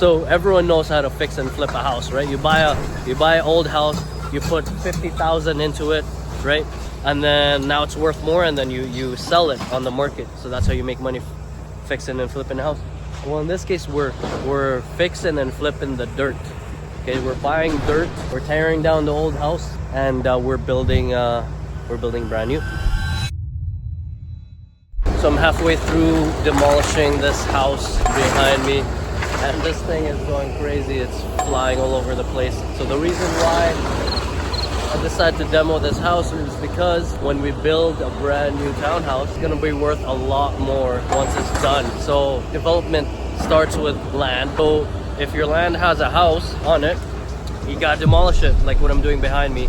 So everyone knows how to fix and flip a house, right? You buy an old house, you put 50,000 into it, right? And then now it's worth more, and then you sell it on the market. So that's how you make money, fixing and flipping a house. Well, in this case, we're fixing and flipping the dirt. Okay, we're buying dirt, we're tearing down the old house, and we're building brand new. So I'm halfway through demolishing this house behind me. And this thing is going crazy. It's flying all over the place. So the reason why I decided to demo this house is because when we build a brand new townhouse, it's gonna be worth a lot more once it's done. So development starts with land. So if your land has a house on it, you gotta demolish it, like what I'm doing behind me.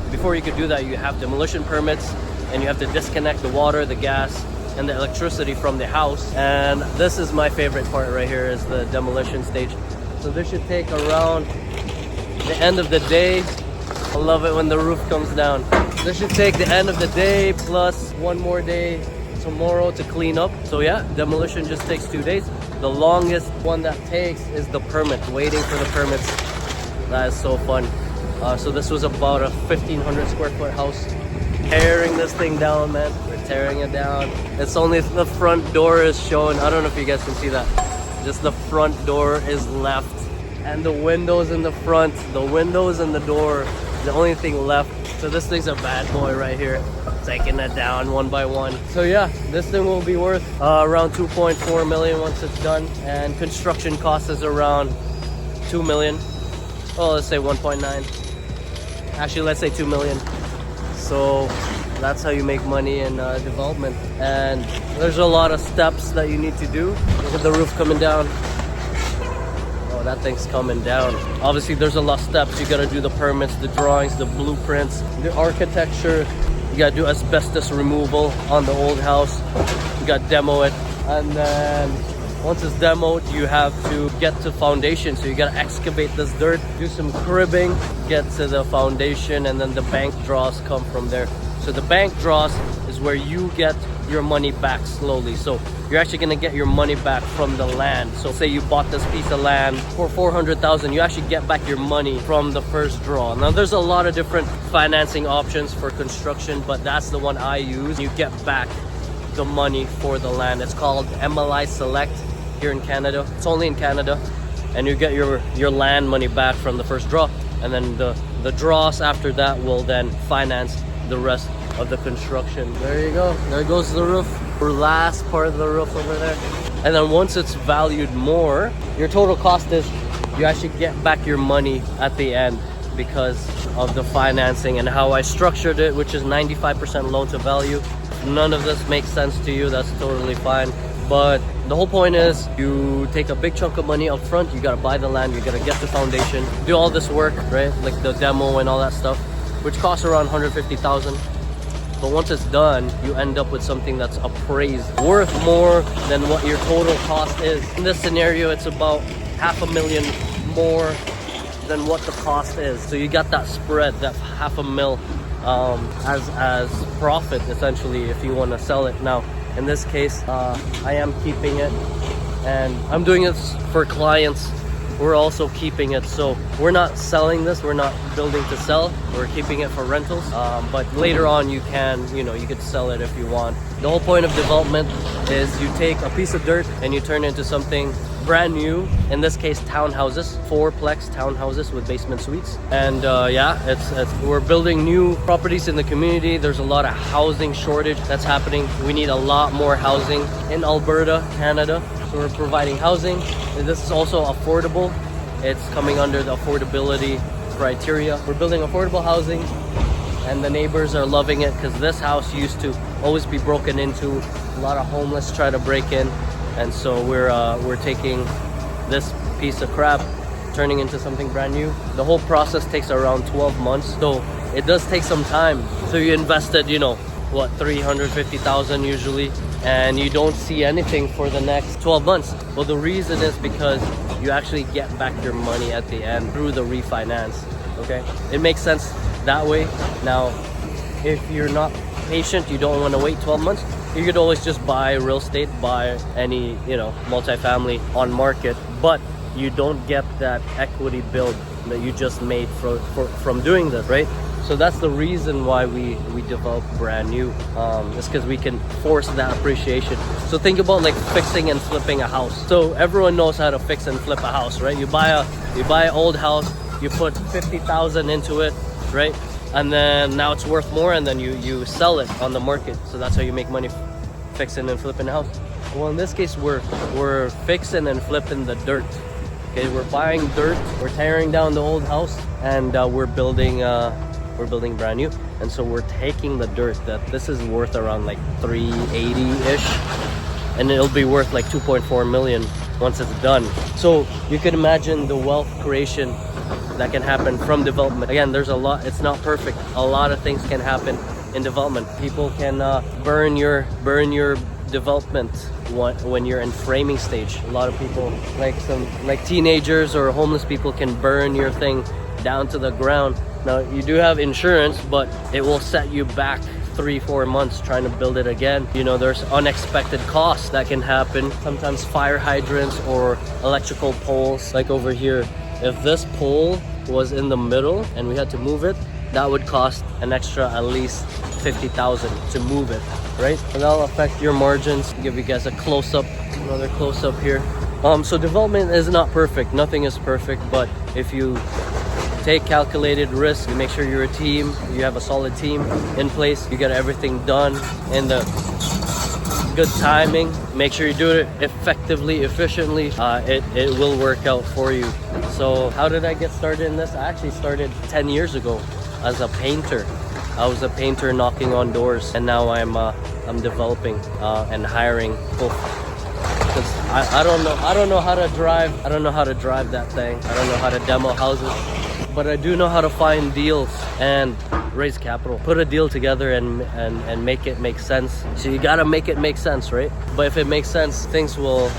Before you could do that, you have demolition permits, and you have to disconnect the water, the gas, and the electricity from the house. And this is my favorite part right here, is the demolition stage. So this should take around the end of the day. I love it when the roof comes down. This should take the end of the day plus one more day tomorrow to clean up. So yeah, demolition just takes 2 days. The longest one that takes is the permit, waiting for the permits. That is so fun. So this was about a 1,500 square foot house. Tearing this thing down, man. We're tearing it down. It's only the front door is shown. I don't know if you guys can see that. Just the front door is left, and the windows in the front, the windows and the door, the only thing left. So this thing's a bad boy right here, taking it down one by one. So yeah, this thing will be worth around 2.4 million once it's done, and construction cost is around 2 million. Oh, let's say 1.9. Actually, let's say 2 million. So that's how you make money in development. And there's a lot of steps that you need to do. Look at the roof coming down. Oh, that thing's coming down. Obviously, there's a lot of steps. You gotta do the permits, the drawings, the blueprints, the architecture. You gotta do asbestos removal on the old house. You gotta demo it. And then once it's demoed, you have to get to foundation. So you gotta excavate this dirt, do some cribbing, get to the foundation, and then the bank draws come from there. So the bank draws is where you get your money back slowly. So you're actually gonna get your money back from the land. So say you bought this piece of land for 400,000, you actually get back your money from the first draw. Now there's a lot of different financing options for construction, but that's the one I use. You get back the money for the land. It's called MLI Select here in Canada. It's only in Canada, and you get your land money back from the first draw, and then the draws after that will then finance the rest of the construction. There you go. There goes the roof. The last part of the roof over there. And then once it's valued more, your total cost is you actually get back your money at the end because of the financing and how I structured it, which is 95% loan to value. None of this makes sense to you, that's totally fine. But the whole point is you take a big chunk of money up front, you gotta buy the land, you gotta get the foundation, do all this work, right? Like the demo and all that stuff, which costs around 150,000. But once it's done, you end up with something that's appraised, worth more than what your total cost is. In this scenario, it's about $500,000 more than what the cost is. So you got that spread, that $500,000 as profit, essentially, if you wanna sell it. Now, in this case, I am keeping it, and I'm doing this for clients. We're also keeping it, so we're not selling this, we're not building to sell, we're keeping it for rentals. But later on you could sell it if you want. The whole point of development is you take a piece of dirt and you turn it into something brand new. In this case, townhouses, 4-plex townhouses with basement suites. And yeah, we're building new properties in the community. There's a lot of housing shortage that's happening. We need a lot more housing in Alberta, Canada. So we're providing housing. And this is also affordable. It's coming under the affordability criteria. We're building affordable housing, and the neighbors are loving it because this house used to always be broken into. A lot of homeless try to break in, and so we're taking this piece of crap, turning into something brand new. The whole process takes around 12 months, so it does take some time. So you invested, what, 350,000 usually, and you don't see anything for the next 12 months. Well, the reason is because you actually get back your money at the end through the refinance. Okay, it makes sense that way. Now, if you're not patient, you don't want to wait 12 months, you could always just buy real estate, buy any multifamily on market. But you don't get that equity build that you just made from doing this, right? So that's the reason why we develop brand new. It's because we can force that appreciation. So think about like fixing and flipping a house. So everyone knows how to fix and flip a house, right? You buy an old house, you put 50,000 into it, right? And then now it's worth more, and then you sell it on the market. So that's how you make money, fixing and flipping a house. Well, in this case, we're fixing and flipping the dirt. Okay, we're buying dirt, we're tearing down the old house, and we're building brand new. And so we're taking the dirt that this is worth around like 380-ish, and it'll be worth like 2.4 million once it's done. So you can imagine the wealth creation that can happen from development. Again, there's a lot, it's not perfect. A lot of things can happen in development. People can burn your development when you're in framing stage. A lot of people, like teenagers or homeless people, can burn your thing down to the ground. Now you do have insurance, but it will set you back 3-4 months trying to build it again. You know, there's unexpected costs that can happen. Sometimes fire hydrants or electrical poles, like over here. If this pole was in the middle and we had to move it, that would cost an extra at least 50,000 to move it, right? And that'll affect your margins. I'll give you guys a close-up, another close-up here. So development is not perfect. Nothing is perfect, but if you take calculated risk, you make sure you're a team, you have a solid team in place, you get everything done in the good timing, make sure you do it effectively, efficiently, it will work out for you. So how did I get started in this? I actually started 10 years ago as a painter. I was a painter knocking on doors, and now I'm developing and hiring people. Because I don't know how to drive that thing. I don't know how to demo houses, but I do know how to find deals and raise capital, put a deal together and make it make sense. So you gotta make it make sense, right? But if it makes sense, things will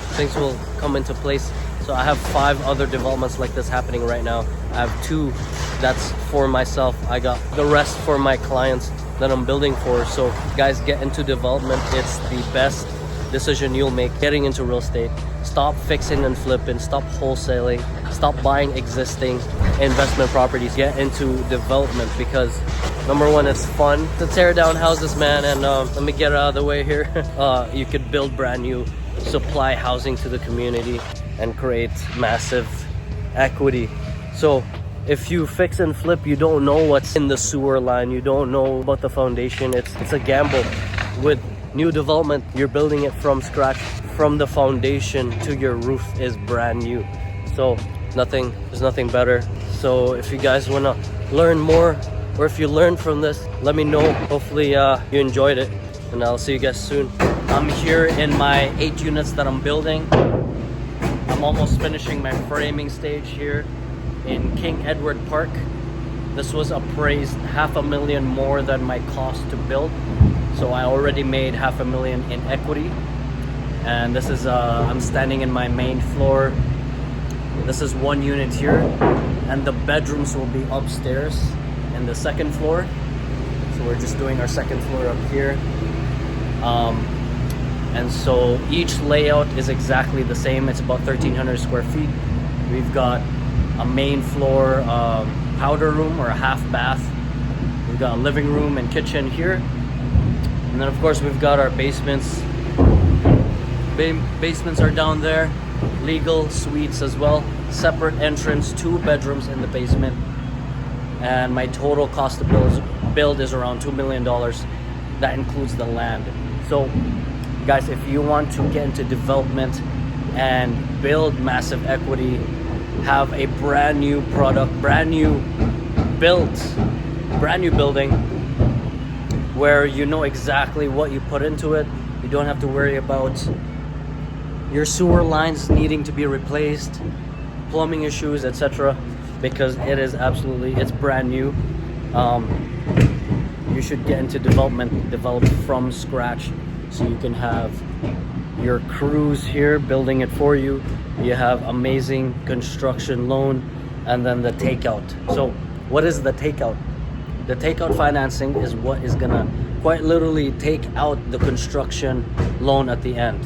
come into place. So I have 5 other developments like this happening right now. I have 2 that's for myself. I got the rest for my clients that I'm building for. So guys, get into development. It's the best decision you'll make getting into real estate. Stop fixing and flipping, stop wholesaling, stop buying existing investment properties. Get into development because number one, it's fun to tear down houses, man. And let me get out of the way here. You could build brand new, supply housing to the community, and create massive equity. So if you fix and flip, you don't know what's in the sewer line, you don't know about the foundation. It's a gamble. With new development, you're building it from scratch. From the foundation to your roof is brand new. So there's nothing better. So if you guys want to learn more, or if you learned from this, let me know. Hopefully you enjoyed it, and I'll see you guys soon. I'm here in my 8 units that I'm building. I'm almost finishing my framing stage here in King Edward Park. This was appraised $500,000 more than my cost to build. So I already made $500,000 in equity. And this is, I'm standing in my main floor. This is 1 unit here. And the bedrooms will be upstairs in the 2nd floor. So we're just doing our 2nd floor up here. And so each layout is exactly the same. It's about 1,300 square feet. We've got a main floor powder room or a half bath. We've got a living room and kitchen here. And then of course we've got our basements. Basements are down there. Legal suites as well. Separate entrance, 2 bedrooms in the basement. And my total cost to build is around $2 million. That includes the land. So guys, if you want to get into development and build massive equity, have a brand new product, brand new building where you know exactly what you put into it. You don't have to worry about your sewer lines needing to be replaced, plumbing issues, etc. because it's brand new. You should get into development, develop from scratch, so you can have your crews here building it for you. You have amazing construction loan, and then the takeout. So what is the takeout? The takeout financing is what is gonna quite literally take out the construction loan at the end.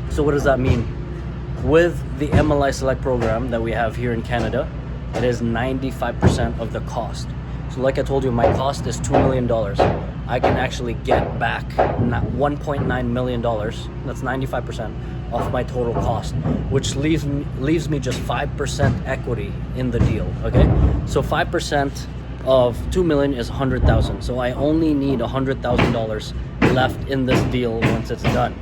So what does that mean? With the MLI Select program that we have here in Canada, it is 95% of the cost. So like I told you, my cost is $2 million. I can actually get back $1.9 million. That's 95% of my total cost, which leaves me just 5% equity in the deal, okay? So 5% of 2 million is 100,000. So I only need $100,000 left in this deal once it's done.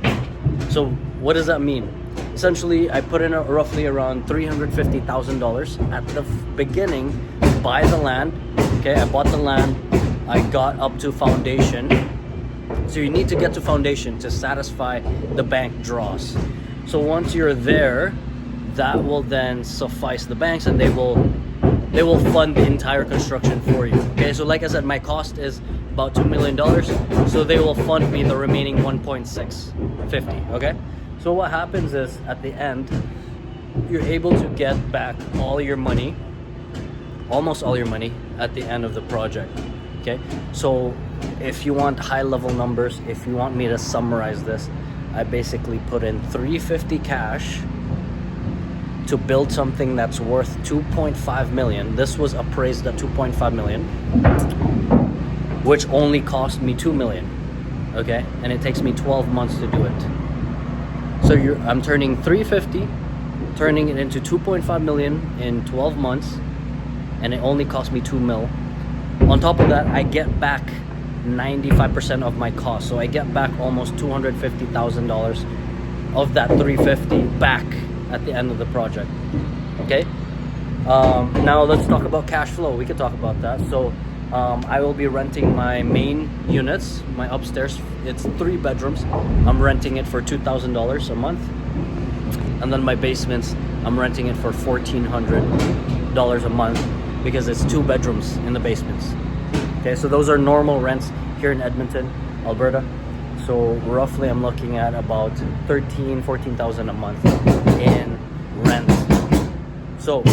So what does that mean? Essentially, I put in roughly around $350,000 at the beginning to buy the land. Okay, I bought the land, I got up to foundation. So you need to get to foundation to satisfy the bank draws. So once you're there, that will then suffice the banks, and they will fund the entire construction for you. Okay, so like I said, my cost is about $2 million. So they will fund me the remaining 1.650. Okay, so what happens is at the end, you're able to get back all your money, almost all your money at the end of the project. Okay, so if you want high level numbers, if you want me to summarize this, I basically put in $350 cash to build something that's worth 2.5 million. This was appraised at 2.5 million, which only cost me 2 million. Okay, and it takes me 12 months to do it. So I'm turning 350, turning it into 2.5 million in 12 months, and it only cost me 2 mil. On top of that, I get back 95% of my cost. So I get back almost $250,000 of that 350 back at the end of the project. Okay, now let's talk about cash flow. We could talk about that. So I will be renting my main units, my upstairs. It's 3 bedrooms. I'm renting it for $2,000 a month, and then my basements, I'm renting it for $1,400 a month because it's 2 bedrooms in the basements. Okay, so those are normal rents here in Edmonton, Alberta. So roughly I'm looking at about $14,000 a month in rent. So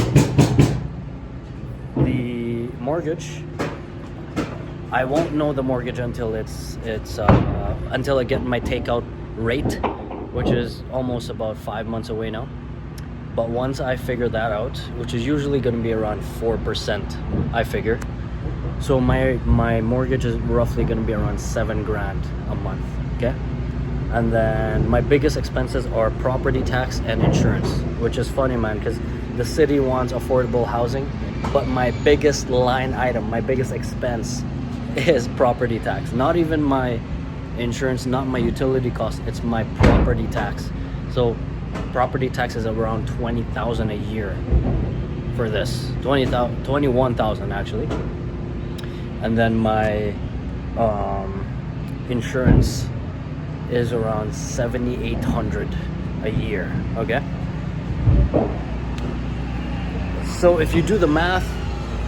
the mortgage, I won't know the mortgage until until I get my takeout rate, which is almost about 5 months away now. But once I figure that out, which is usually going to be around 4%, I figure. So my mortgage is roughly going to be around $7,000 a month. Okay, and then my biggest expenses are property tax and insurance, which is funny, man, because the city wants affordable housing, but my biggest line item, my biggest expense is property tax. Not even my insurance, not my utility cost, it's my property tax. So property tax is around $20,000 a year for this. 21,000 actually. And then my insurance is around $7,800 a year. Okay, so if you do the math,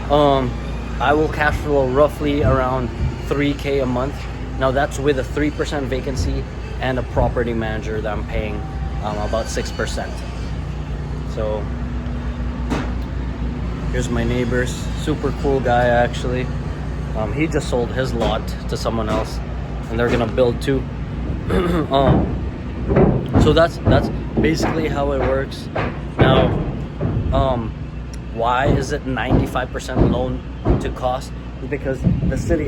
I will cash flow roughly around $3,000 a month. Now that's with a 3% vacancy and a property manager that I'm paying about 6%. So here's my neighbors, super cool guy actually. He just sold his lot to someone else, and they're gonna build too. So that's basically how it works. Now, why is it 95% loan to cost? Because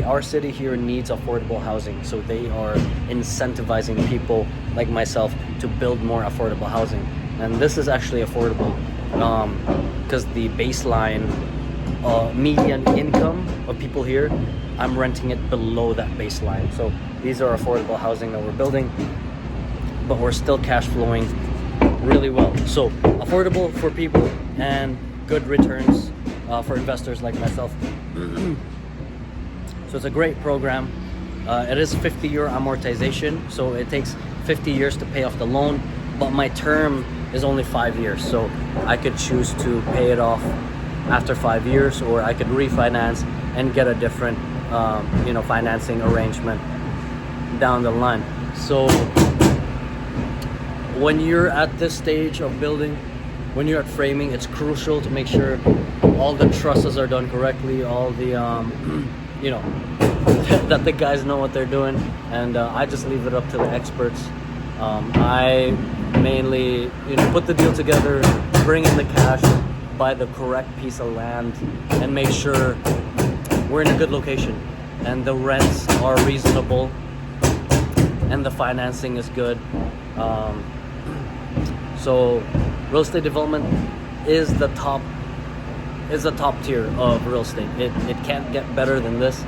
our city here needs affordable housing, so they are incentivizing people like myself to build more affordable housing. And this is actually affordable because the baseline median income of people here, I'm renting it below that baseline. So these are affordable housing that we're building, but we're still cash flowing really well. So affordable for people and good returns for investors like myself. So it's a great program. It is 50-year amortization, so it takes 50 years to pay off the loan, but my term is only 5 years, so I could choose to pay it off after 5 years, or I could refinance and get a different financing arrangement down the line. So when you're at this stage of building, when you're at framing, it's crucial to make sure all the trusses are done correctly, all the that the guys know what they're doing, and I just leave it up to the experts. I mainly, put the deal together, bring in the cash, buy the correct piece of land, and make sure we're in a good location and the rents are reasonable and the financing is good. So real estate development is the top tier of real estate. It can't get better than this.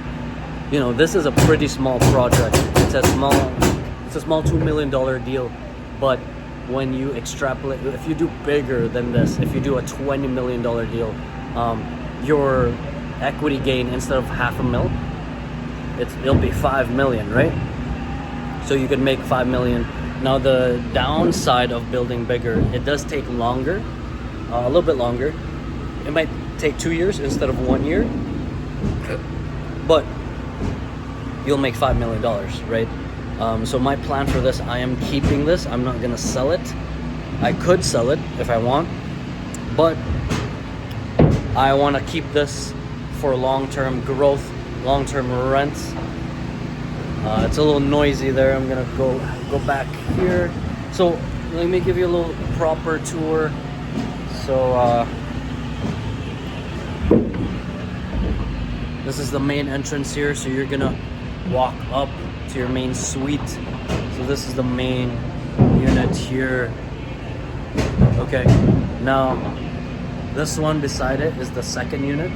This is a pretty small project. It's a small $2 million deal, but when you extrapolate, if you do bigger than this, if you do a $20 million deal, your equity gain, instead of $500,000, it'll be $5 million, right? So you can make $5 million. Now the downside of building bigger, it does take longer, a little bit longer. It might take 2 years instead of 1 year, but you'll make $5 million, right? So my plan for this, I am keeping this. I'm not gonna sell it. I could sell it if I want, but I want to keep this for long-term growth, long-term rents. It's a little noisy there. I'm gonna go back here. So let me give you a little proper tour. So this is the main entrance here. So you're gonna walk up to your main suite. So this is the main unit here. Okay, now this one beside it is the second unit.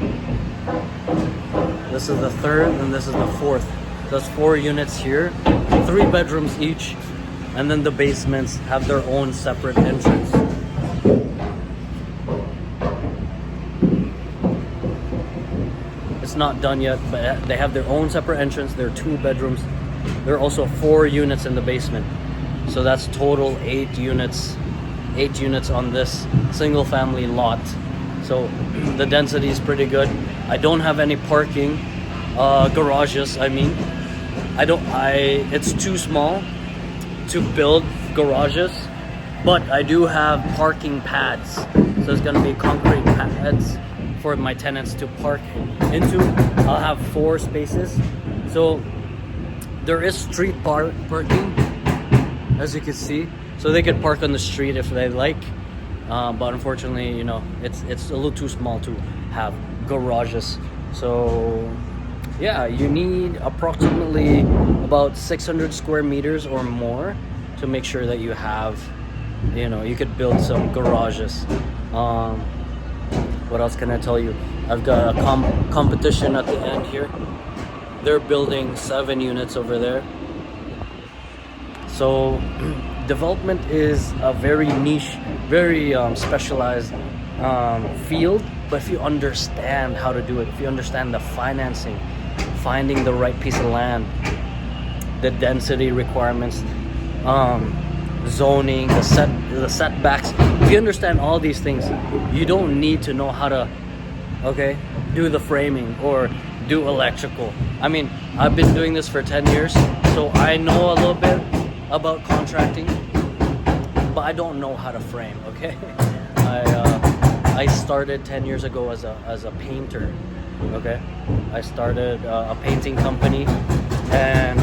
This is the third, and this is the fourth. There's 4 units here, 3 bedrooms each, and then the basements have their own separate entrance. It's not done yet, but they have their own separate entrance. There are 2 bedrooms. There are also 4 units in the basement. So that's total 8 units. 8 units on this single family lot. So the density is pretty good. I don't have any parking, garages, I mean. It's too small to build garages, but I do have parking pads. So it's gonna be concrete pads for my tenants to park into. I'll have 4 spaces. So there is street parking, as you can see. So they could park on the street if they like. But unfortunately, it's a little too small to have garages. So yeah, you need approximately about 600 square meters or more to make sure that you have, you could build some garages. What else can I tell you? I've got a competition at the end here. They're building 7 units over there. So development is a very niche, very specialized field. But if you understand how to do it, if you understand the financing, finding the right piece of land, the density requirements, zoning, the setbacks, if you understand all these things, you don't need to know how to do the framing or do electrical. I mean, I've been doing this for 10 years, so I know a little bit about contracting, but I don't know how to frame. I started 10 years ago as a painter. I started a painting company, and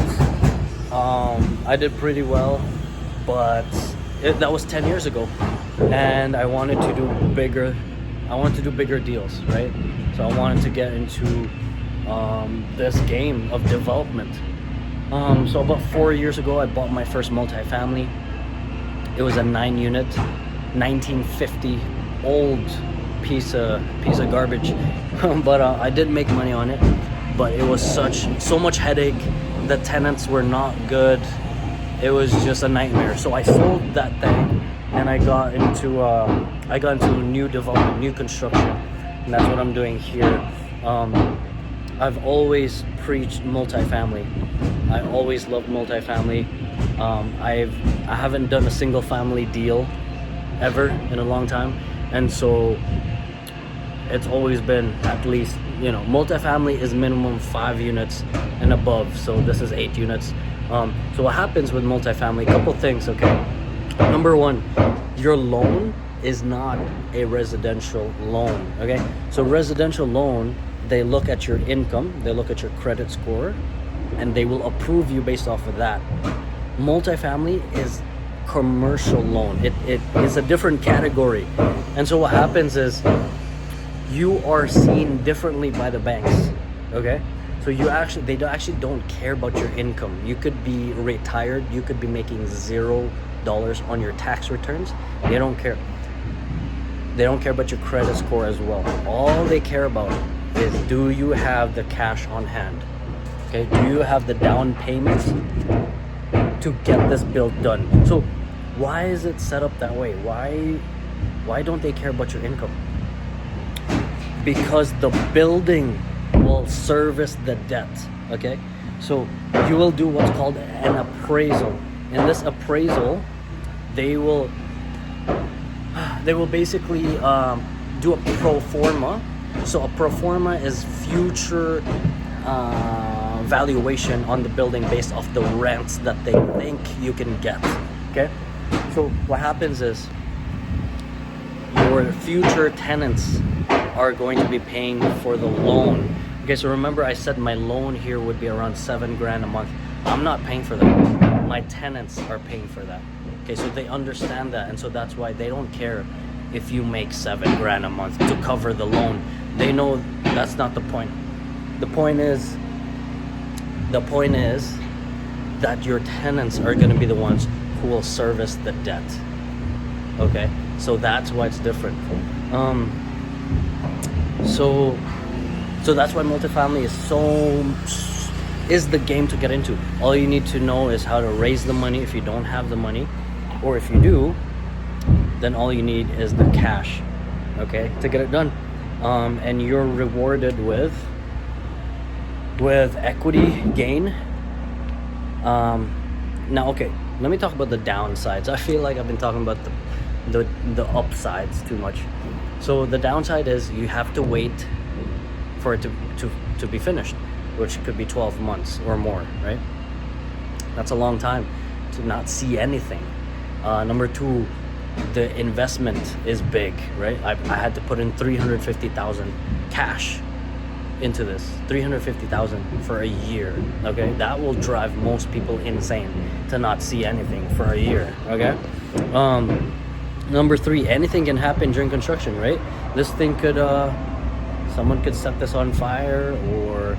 I did pretty well, but that was 10 years ago, and I wanted to do bigger deals, right? So I wanted to get into this game of development. So about 4 years ago, I bought my first multifamily. It was a 9-unit, 1950, old piece of garbage. But I did make money on it. But it was so much headache. The tenants were not good. It was just a nightmare. So I sold that thing, and I got into new development, new construction, and that's what I'm doing here. I've always preached multifamily. I always loved multifamily. I haven't done a single family deal ever in a long time, and so it's always been at least, multifamily is minimum 5 units and above. So this is 8 units. So what happens with multifamily? A couple things. Number 1, your loan is not a residential loan. So residential loan, they look at your income, they look at your credit score, and they will approve you based off of that. Multifamily is commercial loan. It is a different category. And so what happens is you are seen differently by the banks. Okay? So they actually don't care about your income. You could be retired, you could be making $0 on your tax returns. They don't care. They don't care about your credit score as well. All they care about is, do you have the cash on hand? Okay, do you have the down payments to get this build done? So why is it set up that way? Why don't they care about your income? Because the building will service the debt. Okay, so you will do what's called an appraisal. In this appraisal, they will basically do a pro forma. So a pro forma is future valuation on the building based off the rents that they think you can get. Okay, so what happens is your future tenants are going to be paying for the loan. Okay, so remember I said my loan here would be around $7,000 a month. I'm not paying for that. My tenants are paying for that. Okay, so they understand that, and so that's why they don't care if you make $7,000 a month to cover the loan. They know that's not the point. The point is that your tenants are going to be the ones who will service the debt. Okay, so that's why it's different. So that's why multifamily is the game to get into. All you need to know is how to raise the money if you don't have the money, or if you do, then all you need is the cash, okay, to get it done. And you're rewarded with equity gain. Now, okay, let me talk about the downsides. I feel like I've been talking about the upsides too much. So the downside is you have to wait for it to be finished, which could be 12 months or more, right? That's a long time to not see anything. Number two, the investment is big, right? I had to put in $350,000 cash into this. $350,000 for a year. Okay, that will drive most people insane to not see anything for a year. Okay. Number three, anything can happen during construction, right? This thing could someone could set this on fire, or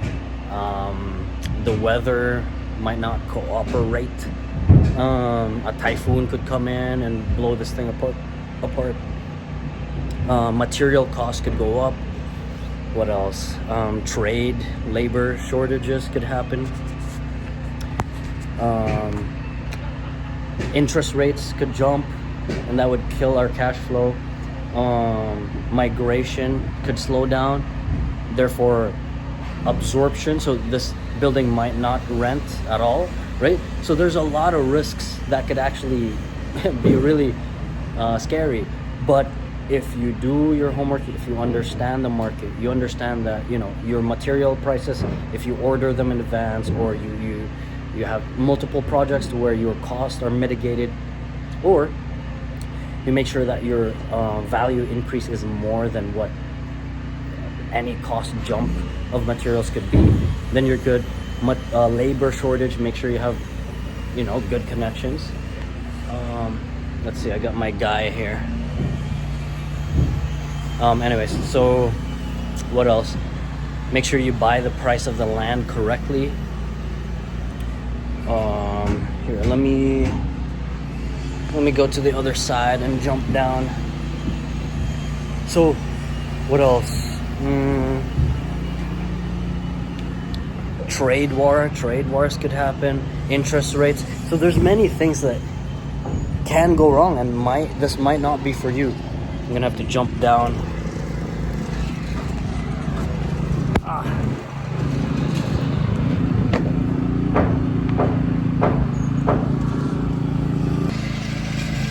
the weather might not cooperate. A typhoon could come in and blow this thing apart. Material costs could go up. What else? Trade, labor shortages could happen. Interest rates could jump, and that would kill our cash flow. Migration could slow down, therefore absorption. So this building might not rent at all, right? So there's a lot of risks that could actually be really scary. But if you do your homework, if you understand the market, you understand that, you know, your material prices, if you order them in advance, or you have multiple projects to where your costs are mitigated, or you make sure that your value increase is more than what any cost jump of materials could be, then you're good. Labor shortage, make sure you have, you know, good connections. Let's see, I got my guy here. Anyways, so what else? Make sure you buy the price of the land correctly. Here, let me go to the other side and jump down. So what else? Trade wars could happen. Interest rates. So there's many things that can go wrong, and this might not be for you. I'm gonna have to jump down.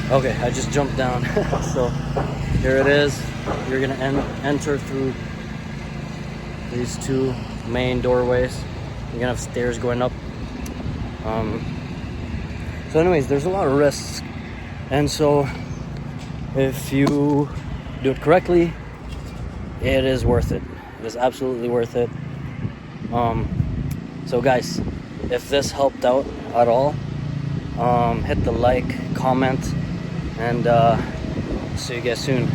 Okay, I just jumped down. So here it is. You're gonna enter through these two main doorways. You're gonna have stairs going up. So anyways, there's a lot of risks, and so if you do it correctly, it is worth it. It is absolutely worth it. So guys, if this helped out at all, Hit the like, comment, and see you guys soon.